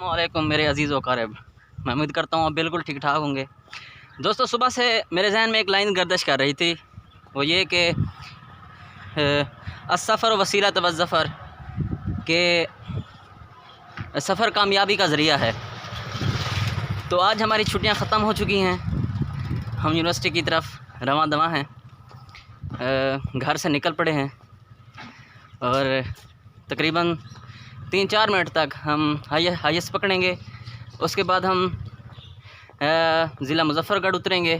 अस्सलामुअलैकुम मेरे अज़ीज़ व क़रीब। मैं उम्मीद करता हूँ आप बिल्कुल ठीक ठाक होंगे। दोस्तों, सुबह से मेरे जहन में एक लाइन गर्दिश कर रही थी, वो ये कि अस्सफ़र वसीलत व ज़फ़र के सफ़र कामयाबी का ज़रिया है। तो आज हमारी छुट्टियां ख़त्म हो चुकी हैं, हम यूनिवर्सिटी की तरफ रवां दवां हैं, घर से निकल पड़े हैं और तकरीबन 3-4 मिनट तक हम हाईएस पकड़ेंगे। उसके बाद हम ज़िला मुज़फ़्फ़रगढ़ उतरेंगे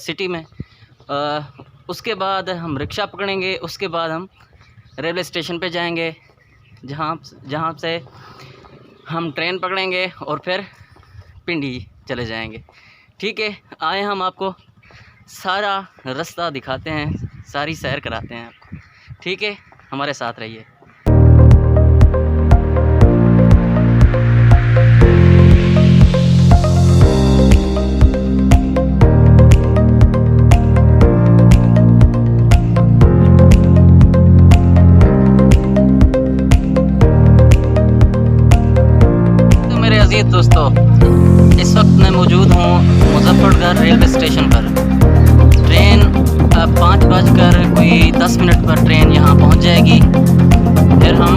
सिटी में। उसके बाद हम रिक्शा पकड़ेंगे। उसके बाद हम रेलवे स्टेशन पे जाएंगे, जहाँ से हम ट्रेन पकड़ेंगे और फिर पिंडी चले जाएंगे। ठीक है, आए हम आपको सारा रास्ता दिखाते हैं, सारी सैर कराते हैं आपको। ठीक है, हमारे साथ रहिए। दोस्तों, इस वक्त मैं मौजूद हूँ मुज़फ़्फ़रगढ़ रेलवे स्टेशन पर। ट्रेन 5:10 पर ट्रेन यहाँ पहुँच जाएगी। फिर हम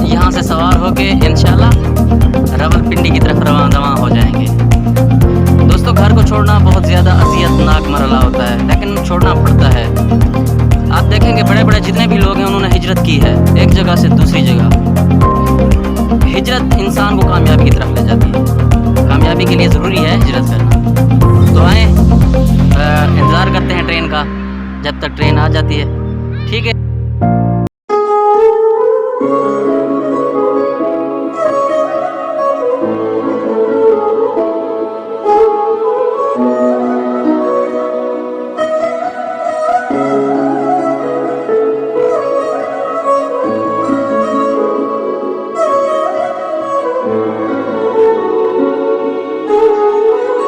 यहाँ से सवार होके इंशाल्लाह रावलपिंडी की तरफ रवाना हो जाएंगे। दोस्तों, घर को छोड़ना बहुत ज़्यादा अज़ियतनाक मरहला होता है, लेकिन छोड़ना पड़ता है। आप देखेंगे बड़े बड़े जितने भी लोग हैं उन्होंने हिजरत की है एक जगह से दूसरी जगह। हिजरत इंसान को कामयाबी की तरफ ले जाती है। कामयाबी के लिए ज़रूरी है हिजरत करना। तो आए, इंतज़ार करते हैं ट्रेन का जब तक ट्रेन आ जाती है। ठीक है।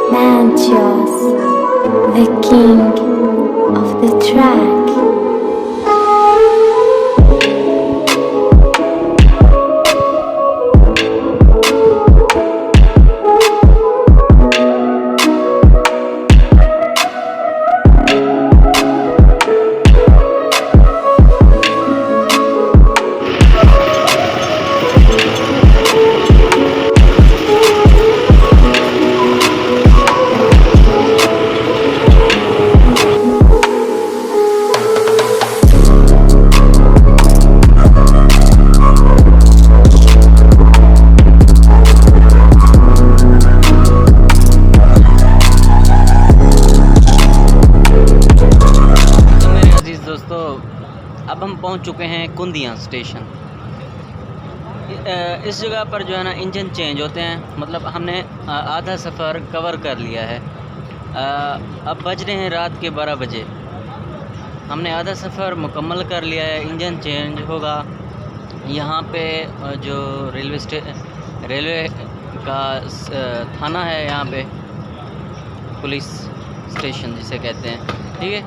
Mantios, the king of the track. अब हम पहुंच चुके हैं कुंदियाँ स्टेशन। इस जगह पर जो है ना इंजन चेंज होते हैं, मतलब हमने आधा सफ़र कवर कर लिया है। अब बज रहे हैं रात के 12 बजे। हमने आधा सफ़र मुकम्मल कर लिया है। इंजन चेंज होगा यहाँ पे जो रेलवे का थाना है, यहाँ पे पुलिस स्टेशन जिसे कहते हैं। ठीक है।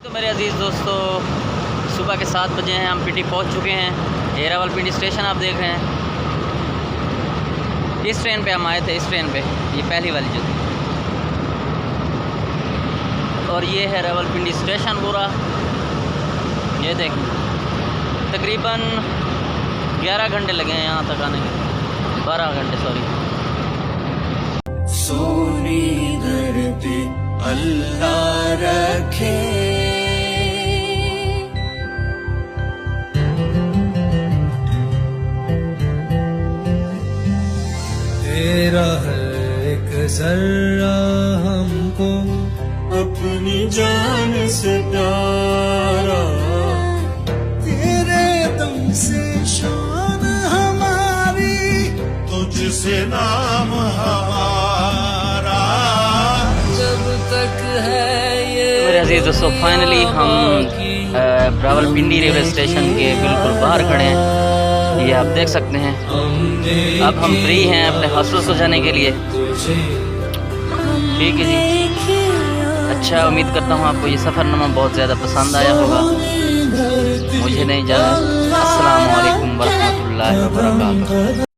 मेरे अजीज़ दोस्तों, सुबह के 7 बजे हैं, हम पिंडी पहुंच चुके हैं। ये रावलपिंडी स्टेशन आप देख रहे हैं। इस ट्रेन पे हम आए थे, इस ट्रेन पे, ये पहली वाली जो थी। और ये है रावलपिंडी स्टेशन पूरा। ये देखें, तकरीबन 11 घंटे लगे हैं यहाँ तक आने के। 12 घंटे सॉरी। सोनी धरती अल्लाह रखे, तेरा हर एक जर्रा हमको अपनी जान से प्यारा, तेरे दम से शान हमारी, तुझसे नाम हमारा। जब तक है ये मेरे अजीज़ दोस्तों, फाइनली हम रावलपिंडी रेलवे स्टेशन के बिल्कुल बाहर खड़े हैं। ये आप देख सकते हैं। अब हम फ्री हैं अपने हॉस्टल को जाने के लिए। ठीक है जी। अच्छा, उम्मीद करता हूँ आपको ये सफ़रनामा बहुत ज़्यादा पसंद आया होगा। मुझे नहीं जाना। अस्सलामु अलैकुम वरहमतुल्लाहि वबरकातुहू।